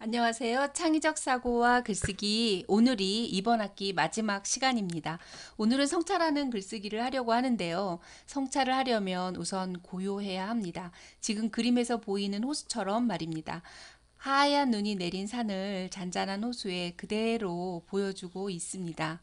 안녕하세요. 창의적 사고와 글쓰기. 오늘이 이번 학기 마지막 시간입니다. 오늘은 성찰하는 글쓰기를 하려고 하는데요. 성찰을 하려면 우선 고요해야 합니다. 지금 그림에서 보이는 호수처럼 말입니다. 하얀 눈이 내린 산을 잔잔한 호수에 그대로 보여주고 있습니다.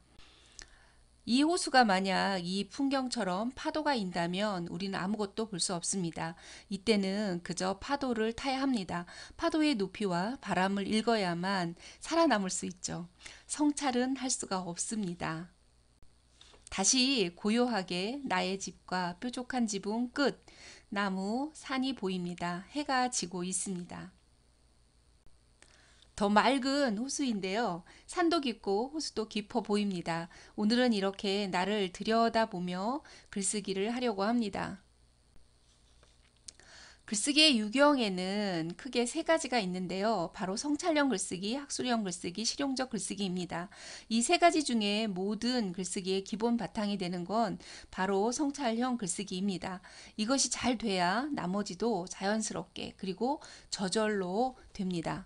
이 호수가 만약 이 풍경처럼 파도가 인다면 우리는 아무것도 볼 수 없습니다. 이때는 그저 파도를 타야 합니다. 파도의 높이와 바람을 읽어야만 살아남을 수 있죠. 성찰은 할 수가 없습니다. 다시 고요하게 나의 집과 뾰족한 지붕 끝, 나무, 산이 보입니다. 해가 지고 있습니다. 더 맑은 호수인데요. 산도 깊고 호수도 깊어 보입니다. 오늘은 이렇게 나를 들여다보며 글쓰기를 하려고 합니다. 글쓰기의 유형에는 크게 세 가지가 있는데요. 바로 성찰형 글쓰기, 학술형 글쓰기, 실용적 글쓰기입니다. 이 세 가지 중에 모든 글쓰기의 기본 바탕이 되는 건 바로 성찰형 글쓰기입니다. 이것이 잘 돼야 나머지도 자연스럽게 그리고 저절로 됩니다.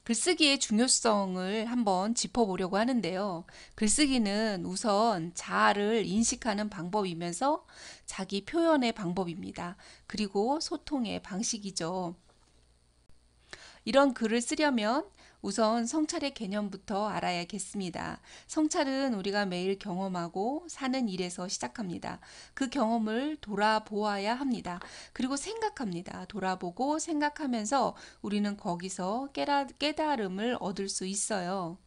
글쓰기의 중요성을 한번 짚어보려고 하는데요. 글쓰기는 우선 자아를 인식하는 방법이면서 자기 표현의 방법입니다. 그리고 소통의 방식이죠. 이런 글을 쓰려면 우선 성찰의 개념부터 알아야겠습니다. 성찰은 우리가 매일 경험하고 사는 일에서 시작합니다. 그 경험을 돌아보아야 합니다. 그리고 생각합니다. 돌아보고 생각하면서 우리는 거기서 깨달음을 얻을 수 있어요.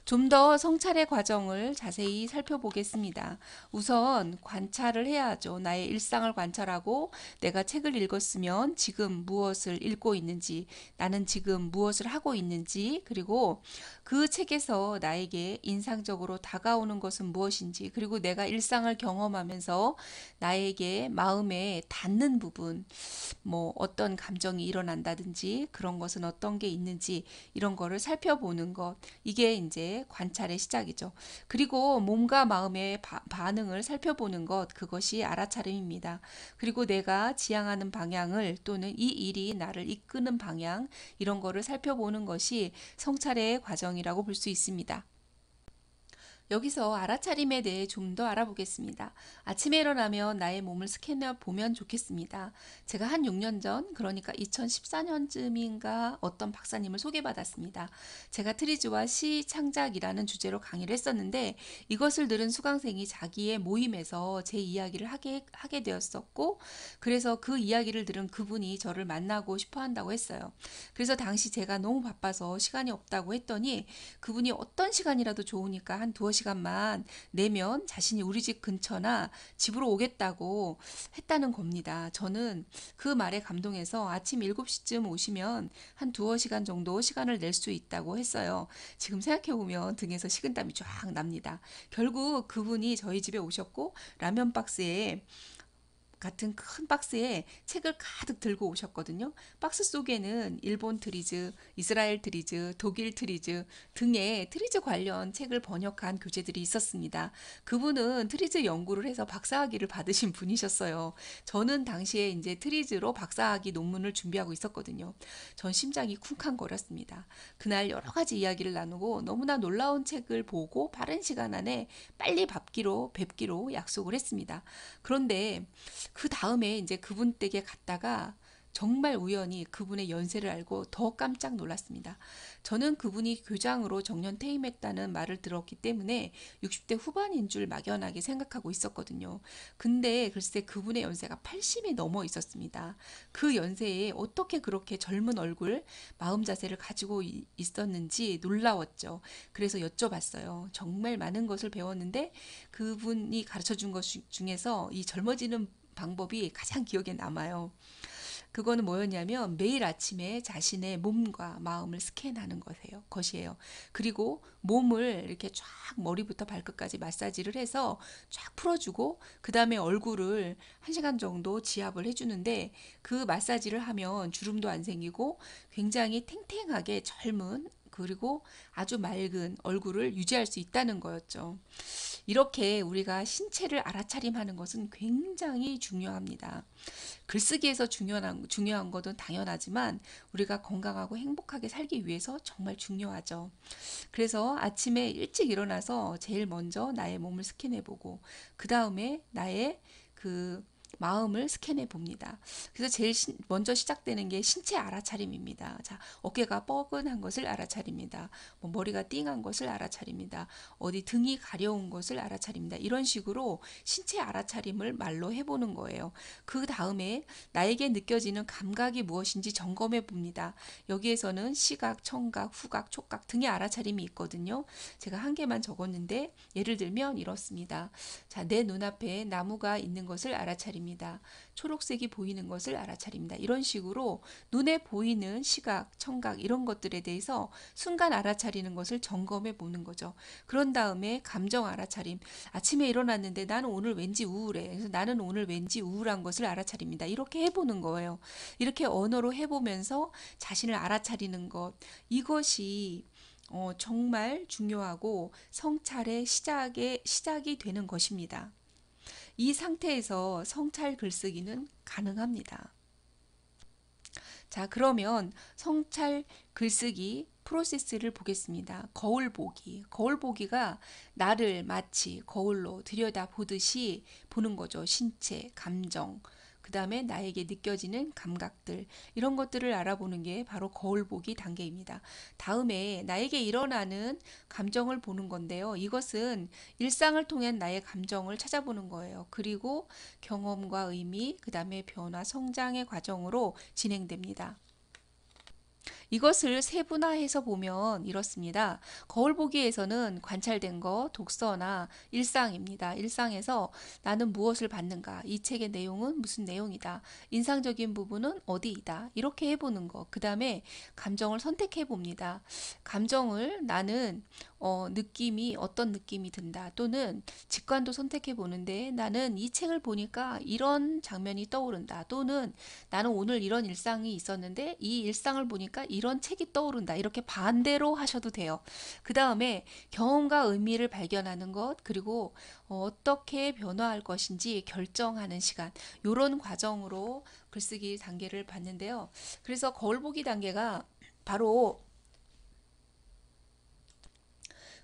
좀 더 성찰의 과정을 자세히 살펴보겠습니다. 우선 관찰을 해야 하죠. 나의 일상을 관찰하고 내가 책을 읽었으면 지금 무엇을 읽고 있는지, 나는 지금 무엇을 하고 있는지, 그리고 그 책에서 나에게 인상적으로 다가오는 것은 무엇인지, 그리고 내가 일상을 경험하면서 나에게 마음에 닿는 부분, 뭐 어떤 감정이 일어난다든지 그런 것은 어떤 게 있는지 이런 거를 살펴보는 것. 이게 이제 관찰의 시작이죠. 그리고 몸과 마음의 반응을 살펴보는 것. 그것이 알아차림입니다. 그리고 내가 지향하는 방향을 또는 이 일이 나를 이끄는 방향 이런 거를 살펴보는 것이 성찰의 과정이라고 볼 수 있습니다. 여기서 알아차림에 대해 좀 더 알아보겠습니다. 아침에 일어나면 나의 몸을 스캔해 보면 좋겠습니다. 제가 한 6년 전, 그러니까 2014년쯤인가 어떤 박사님을 소개받았습니다. 제가 트리즈와 시 창작이라는 주제로 강의를 했었는데 이것을 들은 수강생이 자기의 모임에서 제 이야기를 하게 되었었고 그래서 그 이야기를 들은 그분이 저를 만나고 싶어 한다고 했어요. 그래서 당시 제가 너무 바빠서 시간이 없다고 했더니 그분이 어떤 시간이라도 좋으니까 한 두어 시간만 내면 자신이 우리 집 근처나 집으로 오겠다고 했다는 겁니다. 저는 그 말에 감동해서 아침 7시쯤 오시면 한 두어 시간 정도 시간을 낼 수 있다고 했어요. 지금 생각해보면 등에서 식은땀이 쫙 납니다. 결국 그분이 저희 집에 오셨고 라면 박스에 같은 큰 박스에 책을 가득 들고 오셨거든요. 박스 속에는 일본 트리즈, 이스라엘 트리즈, 독일 트리즈 등의 트리즈 관련 책을 번역한 교재들이 있었습니다. 그분은 트리즈 연구를 해서 박사학위를 받으신 분이셨어요. 저는 당시에 이제 트리즈로 박사학위 논문을 준비하고 있었거든요. 전 심장이 쿵쾅거렸습니다. 그날 여러 가지 이야기를 나누고 너무나 놀라운 책을 보고 빠른 시간 안에 빨리 뵙기로 약속을 했습니다. 그런데 그 다음에 이제 그분 댁에 갔다가 정말 우연히 그분의 연세를 알고 더 깜짝 놀랐습니다. 저는 그분이 교장으로 정년 퇴임했다는 말을 들었기 때문에 60대 후반인 줄 막연하게 생각하고 있었거든요. 근데 글쎄 그분의 연세가 80이 넘어 있었습니다. 그 연세에 어떻게 그렇게 젊은 얼굴, 마음 자세를 가지고 있었는지 놀라웠죠. 그래서 여쭤봤어요. 정말 많은 것을 배웠는데 그분이 가르쳐 준 것 중에서 이 젊어지는 방법이 가장 기억에 남아요. 그거는 뭐였냐면 매일 아침에 자신의 몸과 마음을 스캔하는 것이에요. 그리고 몸을 이렇게 쫙 머리부터 발끝까지 마사지를 해서 쫙 풀어주고 그 다음에 얼굴을 1시간 정도 지압을 해주는데 그 마사지를 하면 주름도 안 생기고 굉장히 탱탱하게 젊은 그리고 아주 맑은 얼굴을 유지할 수 있다는 거였죠. 이렇게 우리가 신체를 알아차림하는 것은 굉장히 중요합니다. 글쓰기에서 중요한 것은 당연하지만 우리가 건강하고 행복하게 살기 위해서 정말 중요하죠. 그래서 아침에 일찍 일어나서 제일 먼저 나의 몸을 스캔해 보고 그 다음에 나의 그 마음을 스캔해 봅니다. 그래서 제일 먼저 시작되는 게 신체 알아차림입니다. 자, 어깨가 뻐근한 것을 알아차립니다. 뭐 머리가 띵한 것을 알아차립니다. 어디 등이 가려운 것을 알아차립니다. 이런 식으로 신체 알아차림을 말로 해보는 거예요. 그 다음에 나에게 느껴지는 감각이 무엇인지 점검해 봅니다. 여기에서는 시각, 청각, 후각, 촉각 등의 알아차림이 있거든요. 제가 한 개만 적었는데 예를 들면 이렇습니다. 자, 내 눈앞에 나무가 있는 것을 알아차립니다. 초록색이 보이는 것을 알아차립니다. 이런 식으로 눈에 보이는 시각, 청각 이런 것들에 대해서 순간 알아차리는 것을 점검해 보는 거죠. 그런 다음에 감정 알아차림. 아침에 일어났는데 나는 오늘 왠지 우울해. 그래서 나는 오늘 왠지 우울한 것을 알아차립니다. 이렇게 해보는 거예요. 이렇게 언어로 해보면서 자신을 알아차리는 것. 이것이 정말 중요하고 성찰의 시작이 되는 것입니다. 이 상태에서 성찰 글쓰기는 가능합니다. 자, 그러면 성찰 글쓰기 프로세스를 보겠습니다. 거울 보기. 거울 보기가 나를 마치 거울로 들여다보듯이 보는 거죠. 신체, 감정, 그 다음에 나에게 느껴지는 감각들 이런 것들을 알아보는 게 바로 거울 보기 단계입니다. 다음에 나에게 일어나는 감정을 보는 건데요. 이것은 일상을 통한 나의 감정을 찾아보는 거예요. 그리고 경험과 의미, 그 다음에 변화, 성장의 과정으로 진행됩니다. 이것을 세분화해서 보면 이렇습니다. 거울 보기에서는 관찰된 것, 독서나 일상입니다. 일상에서 나는 무엇을 받는가? 이 책의 내용은 무슨 내용이다? 인상적인 부분은 어디이다? 이렇게 해보는 것. 그 다음에 감정을 선택해 봅니다. 감정을 나는 느낌이 어떤 느낌이 든다. 또는 직관도 선택해 보는데 나는 이 책을 보니까 이런 장면이 떠오른다. 또는 나는 오늘 이런 일상이 있었는데 이 일상을 보니까 이런 책이 떠오른다. 이렇게 반대로 하셔도 돼요. 그 다음에 경험과 의미를 발견하는 것, 그리고 어떻게 변화할 것인지 결정하는 시간. 이런 과정으로 글쓰기 단계를 봤는데요. 그래서 거울 보기 단계가 바로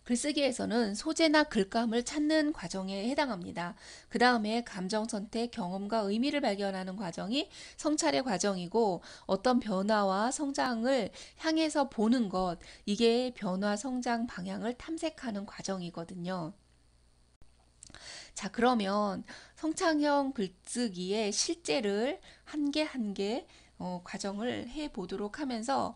글쓰기에서는 소재나 글감을 찾는 과정에 해당합니다. 그 다음에 감정 선택, 경험과 의미를 발견하는 과정이 성찰의 과정이고 어떤 변화와 성장을 향해서 보는 것, 이게 변화, 성장 방향을 탐색하는 과정이거든요. 자, 그러면 성창형 글쓰기의 실제를 한 개 한 개 과정을 해 보도록 하면서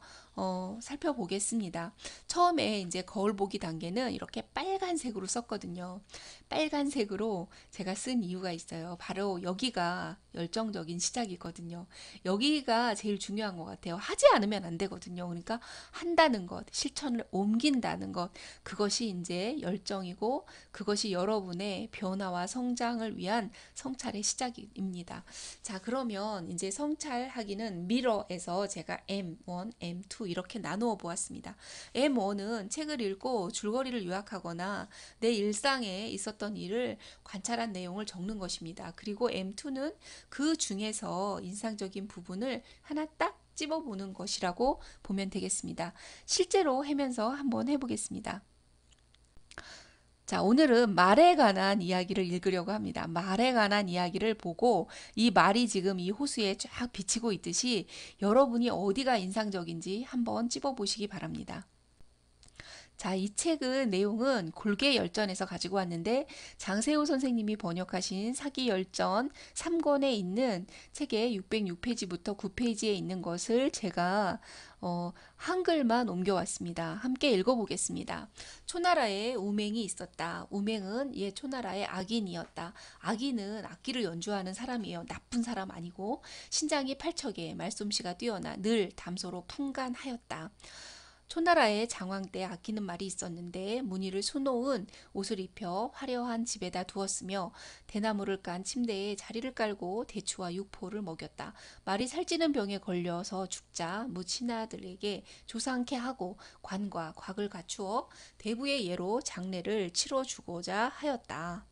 살펴보겠습니다. 처음에 이제 거울 보기 단계는 이렇게 빨간색으로 썼거든요. 빨간색으로 제가 쓴 이유가 있어요. 바로 여기가 열정적인 시작이거든요. 여기가 제일 중요한 것 같아요. 하지 않으면 안 되거든요. 그러니까 한다는 것, 실천을 옮긴다는 것, 그것이 이제 열정이고 그것이 여러분의 변화와 성장을 위한 성찰의 시작입니다. 자, 그러면 이제 성찰하기는 미러에서 제가 M1, M2 이렇게 나누어 보았습니다. M1은 책을 읽고 줄거리를 요약하거나 내 일상에 있었던 일을 관찰한 내용을 적는 것입니다. 그리고 M2는 그 중에서 인상적인 부분을 하나 딱 집어보는 것이라고 보면 되겠습니다. 실제로 하면서 한번 해보겠습니다. 자, 오늘은 말에 관한 이야기를 읽으려고 합니다. 말에 관한 이야기를 보고 이 말이 지금 이 호수에 쫙 비치고 있듯이 여러분이 어디가 인상적인지 한번 찝어보시기 바랍니다. 자, 이 책은 내용은 골계열전에서 가지고 왔는데 장세호 선생님이 번역하신 사기열전 3권에 있는 책의 606페이지부터 9페이지에 있는 것을 제가 한글만 옮겨왔습니다. 함께 읽어보겠습니다. 초나라에 우맹이 있었다. 우맹은 옛 초나라의 악인이었다. 악인은 악기를 연주하는 사람이에요. 나쁜 사람 아니고 신장이 팔척에 말솜씨가 뛰어나 늘 담소로 풍간하였다. 초나라의 장왕 때 아끼는 말이 있었는데 무늬를 수놓은 옷을 입혀 화려한 집에다 두었으며 대나무를 깐 침대에 자리를 깔고 대추와 육포를 먹였다. 말이 살찌는 병에 걸려서 죽자 무친아들에게 조상케 하고 관과 곽을 갖추어 대부의 예로 장례를 치러주고자 하였다.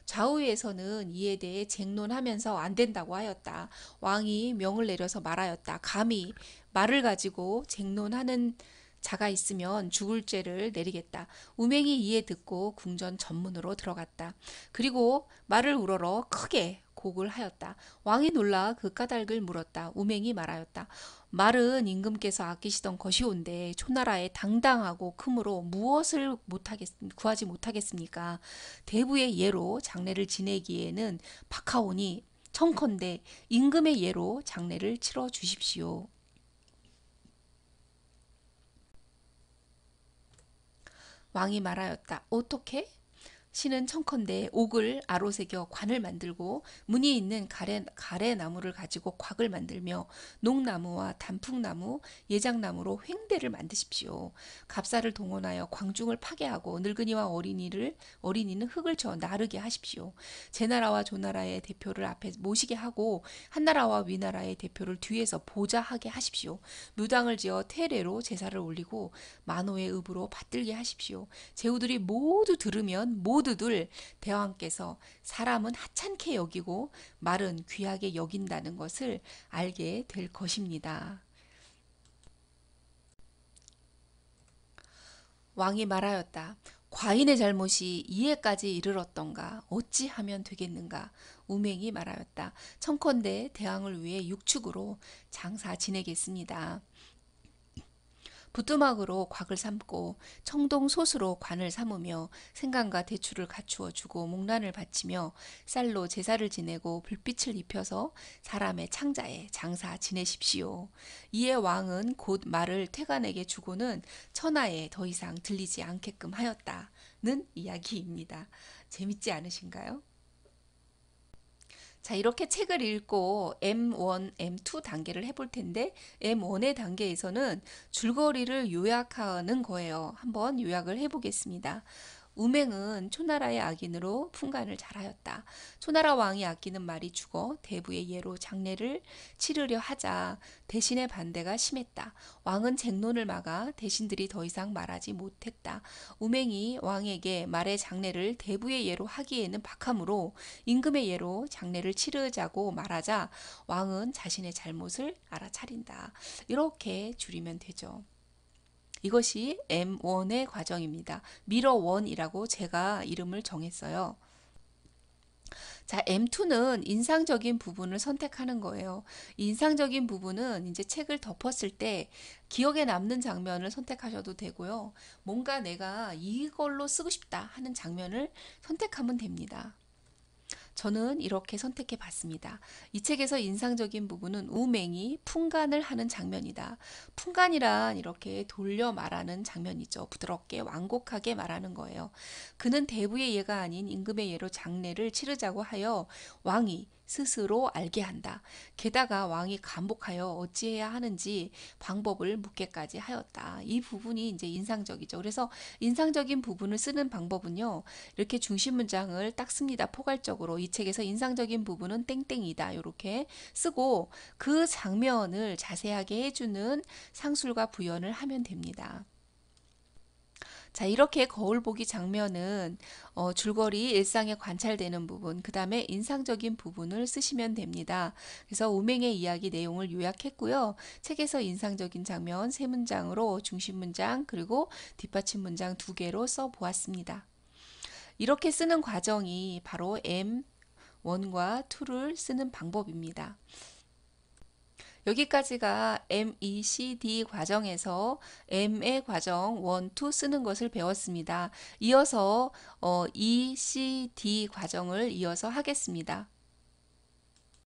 좌우에서는 이에 대해 쟁론하면서 안 된다고 하였다. 왕이 명을 내려서 말하였다. 감히 말을 가지고 쟁론하는 자가 있으면 죽을 죄를 내리겠다. 우맹이 이에 듣고 궁전 전문으로 들어갔다. 그리고 말을 우러러 크게 곡을 하였다. 왕이 놀라 그 까닭을 물었다. 우맹이 말하였다. 말은 임금께서 아끼시던 것이온데 초나라에 당당하고 크므로 무엇을 구하지 못하겠습니까? 대부의 예로 장례를 지내기에는 박하오니 청컨대 임금의 예로 장례를 치러 주십시오. 왕이 말하였다. 어떻게? 신은 청컨대 옥을 아로새겨 관을 만들고 무늬 있는 가래나무를 가지고 곽을 만들며 녹나무와 단풍나무, 예장나무로 횡대를 만드십시오. 갑사를 동원하여 광중을 파괴하고 늙은이와 어린이는 흙을 쳐 나르게 하십시오. 제나라와 조나라의 대표를 앞에 모시게 하고 한나라와 위나라의 대표를 뒤에서 보좌하게 하십시오. 묘당을 지어 태례로 제사를 올리고 만호의 읍으로 받들게 하십시오. 제후들이 모두 들으면 모두들 대왕께서 사람은 하찮게 여기고 말은 귀하게 여긴다는 것을 알게 될 것입니다. 왕이 말하였다. 과인의 잘못이 이에까지 이르렀던가 어찌하면 되겠는가. 우맹이 말하였다. 청컨대 대왕을 위해 육축으로 장사 지내겠습니다. 부뚜막으로 곽을 삼고 청동 솥으로 관을 삼으며 생강과 대추를 갖추어 주고 목란을 바치며 쌀로 제사를 지내고 불빛을 입혀서 사람의 창자에 장사 지내십시오. 이에 왕은 곧 말을 퇴관에게 주고는 천하에 더 이상 들리지 않게끔 하였다는 이야기입니다. 재밌지 않으신가요? 자, 이렇게 책을 읽고 M1, M2 단계를 해볼 텐데 M1의 단계에서는 줄거리를 요약하는 거예요. 한번 요약을 해보겠습니다. 우맹은 초나라의 악인으로 풍간을 잘하였다. 초나라 왕이 아끼는 말이 죽어 대부의 예로 장례를 치르려 하자 대신의 반대가 심했다. 왕은 쟁론을 막아 대신들이 더 이상 말하지 못했다. 우맹이 왕에게 말의 장례를 대부의 예로 하기에는 박하므로 임금의 예로 장례를 치르자고 말하자 왕은 자신의 잘못을 알아차린다. 이렇게 줄이면 되죠. 이것이 M1의 과정입니다. 미러 1이라고 제가 이름을 정했어요. 자, M2는 인상적인 부분을 선택하는 거예요. 인상적인 부분은 이제 책을 덮었을 때 기억에 남는 장면을 선택하셔도 되고요. 뭔가 내가 이걸로 쓰고 싶다 하는 장면을 선택하면 됩니다. 저는 이렇게 선택해 봤습니다. 이 책에서 인상적인 부분은 우맹이 풍간을 하는 장면이다. 풍간이란 이렇게 돌려 말하는 장면이죠. 부드럽게 완곡하게 말하는 거예요. 그는 대부의 예가 아닌 임금의 예로 장례를 치르자고 하여 왕이 스스로 알게 한다. 게다가 왕이 감복하여 어찌해야 하는지 방법을 묻게까지 하였다. 이 부분이 이제 인상적이죠. 그래서 인상적인 부분을 쓰는 방법은요. 이렇게 중심 문장을 딱 씁니다. 포괄적으로 이 책에서 인상적인 부분은 땡땡이다. 이렇게 쓰고 그 장면을 자세하게 해주는 상술과 부연을 하면 됩니다. 자, 이렇게 거울 보기 장면은 줄거리 일상에 관찰되는 부분, 그 다음에 인상적인 부분을 쓰시면 됩니다. 그래서 우맹의 이야기 내용을 요약했고요. 책에서 인상적인 장면 세 문장으로 중심 문장 그리고 뒷받침 문장 두 개로 써 보았습니다. 이렇게 쓰는 과정이 바로 M1과 2를 쓰는 방법입니다. 여기까지가 MECD 과정에서 M의 과정 1, 2 쓰는 것을 배웠습니다. 이어서 ECD 과정을 이어서 하겠습니다.